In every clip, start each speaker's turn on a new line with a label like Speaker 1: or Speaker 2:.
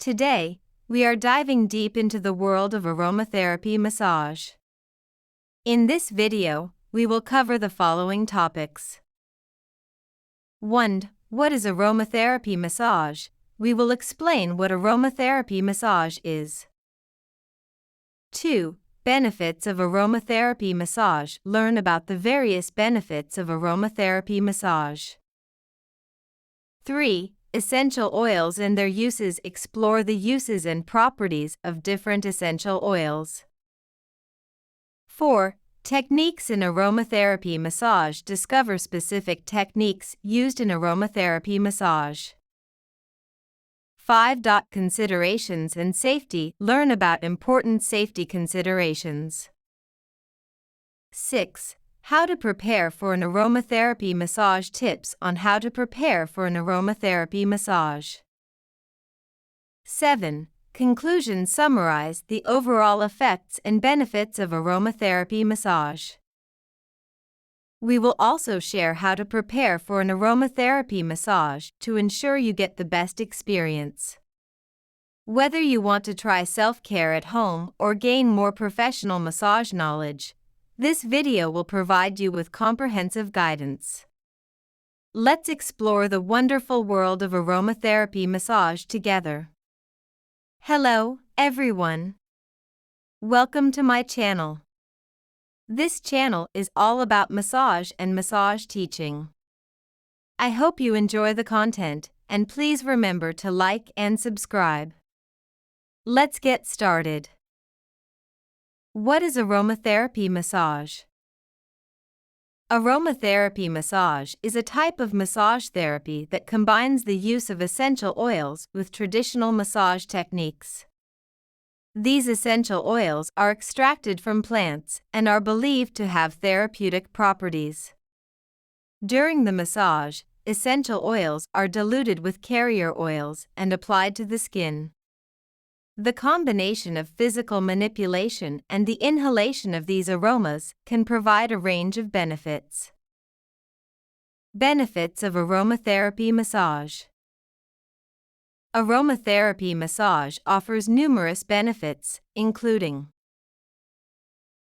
Speaker 1: Today, we are diving deep into the world of aromatherapy massage. In this video, we will cover the following topics. 1. What is aromatherapy massage? We will explain what aromatherapy massage is. 2. Benefits of aromatherapy massage. Learn about the various benefits of aromatherapy massage. 3. Essential oils and their uses. Explore the uses and properties of different essential oils. 4. Techniques in aromatherapy massage. Discover specific techniques used in aromatherapy massage. 5. Considerations and safety. Learn about important safety considerations. 6. How to prepare for an aromatherapy massage. Tips on how to prepare for an aromatherapy massage. 7. Conclusion. Summarize the overall effects and benefits of aromatherapy massage. We will also share how to prepare for an aromatherapy massage to ensure you get the best experience. Whether you want to try self-care at home or gain more professional massage knowledge, this video will provide you with comprehensive guidance. Let's explore the wonderful world of aromatherapy massage together. Hello, everyone. Welcome to my channel. This channel is all about massage and massage teaching. I hope you enjoy the content, and please remember to like and subscribe. Let's get started. What is aromatherapy massage? Aromatherapy massage is a type of massage therapy that combines the use of essential oils with traditional massage techniques. These essential oils are extracted from plants and are believed to have therapeutic properties. During the massage, essential oils are diluted with carrier oils and applied to the skin. The combination of physical manipulation and the inhalation of these aromas can provide a range of benefits. Benefits of aromatherapy massage. Aromatherapy massage offers numerous benefits, including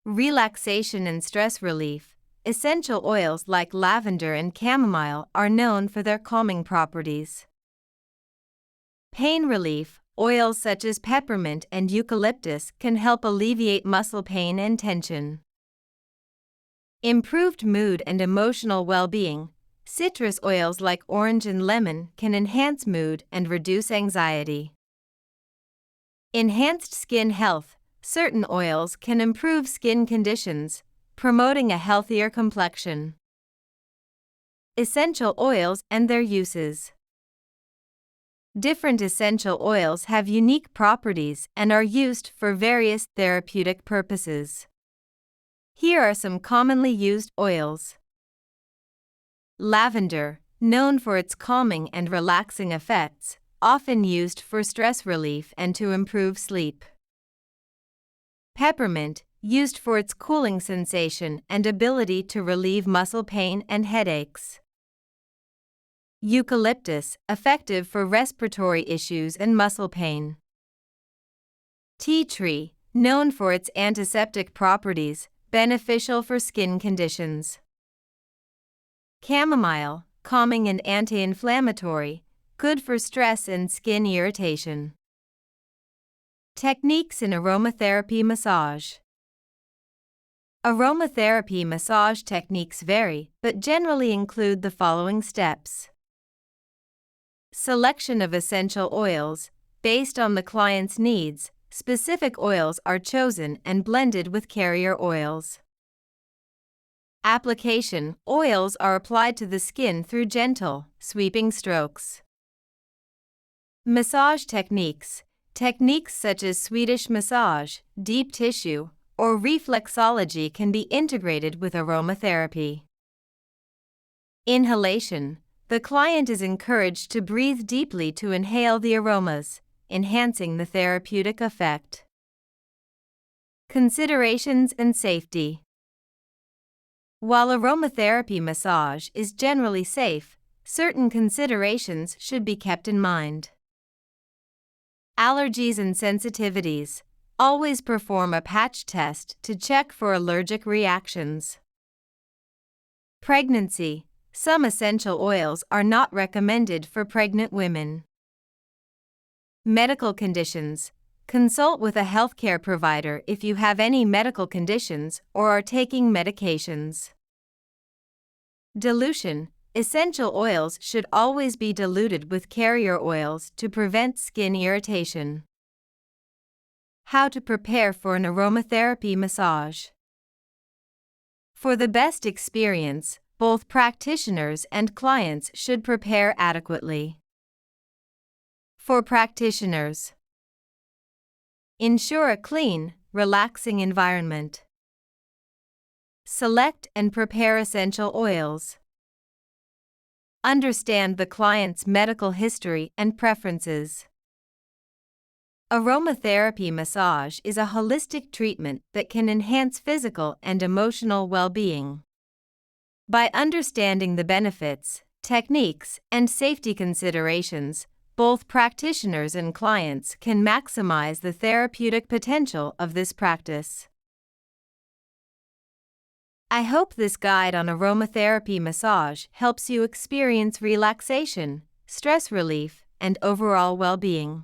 Speaker 1: relaxation and stress relief. Essential oils like lavender and chamomile are known for their calming properties. Pain relief. Oils such as peppermint and eucalyptus can help alleviate muscle pain and tension. Improved mood and emotional well-being. Citrus oils like orange and lemon can enhance mood and reduce anxiety. Enhanced skin health. Certain oils can improve skin conditions, promoting a healthier complexion. Essential oils and their uses. Different essential oils have unique properties and are used for various therapeutic purposes. Here are some commonly used oils. Lavender, known for its calming and relaxing effects, often used for stress relief and to improve sleep. Peppermint, used for its cooling sensation and ability to relieve muscle pain and headaches. Eucalyptus, effective for respiratory issues and muscle pain. Tea tree, known for its antiseptic properties, beneficial for skin conditions. Chamomile, calming and anti-inflammatory, good for stress and skin irritation. Techniques in aromatherapy massage. Aromatherapy massage techniques vary, but generally include the following steps. Selection of essential oils. Based on the client's needs, specific oils are chosen and blended with carrier oils. Application. Oils are applied to the skin through gentle, sweeping strokes. Massage techniques. Techniques such as Swedish massage, deep tissue, or reflexology can be integrated with aromatherapy. Inhalation. The client is encouraged to breathe deeply to inhale the aromas, enhancing the therapeutic effect. Considerations and safety. While aromatherapy massage is generally safe, certain considerations should be kept in mind. Allergies and sensitivities. Always perform a patch test to check for allergic reactions. Pregnancy. Some essential oils are not recommended for pregnant women. Medical conditions. Consult with a healthcare provider if you have any medical conditions or are taking medications. Dilution. Essential oils should always be diluted with carrier oils to prevent skin irritation. How to prepare for an aromatherapy massage. For the best experience, both practitioners and clients should prepare adequately. For practitioners, ensure a clean, relaxing environment. Select and prepare essential oils. Understand the client's medical history and preferences. Aromatherapy massage is a holistic treatment that can enhance physical and emotional well-being. By understanding the benefits, techniques, and safety considerations, both practitioners and clients can maximize the therapeutic potential of this practice. I hope this guide on aromatherapy massage helps you experience relaxation, stress relief, and overall well-being.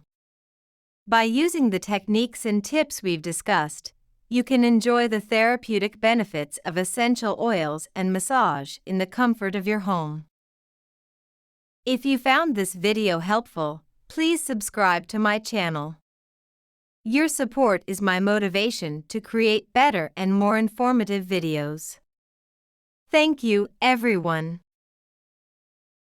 Speaker 1: By using the techniques and tips we've discussed, you can enjoy the therapeutic benefits of essential oils and massage in the comfort of your home. If you found this video helpful, please subscribe to my channel. Your support is my motivation to create better and more informative videos. Thank you, everyone.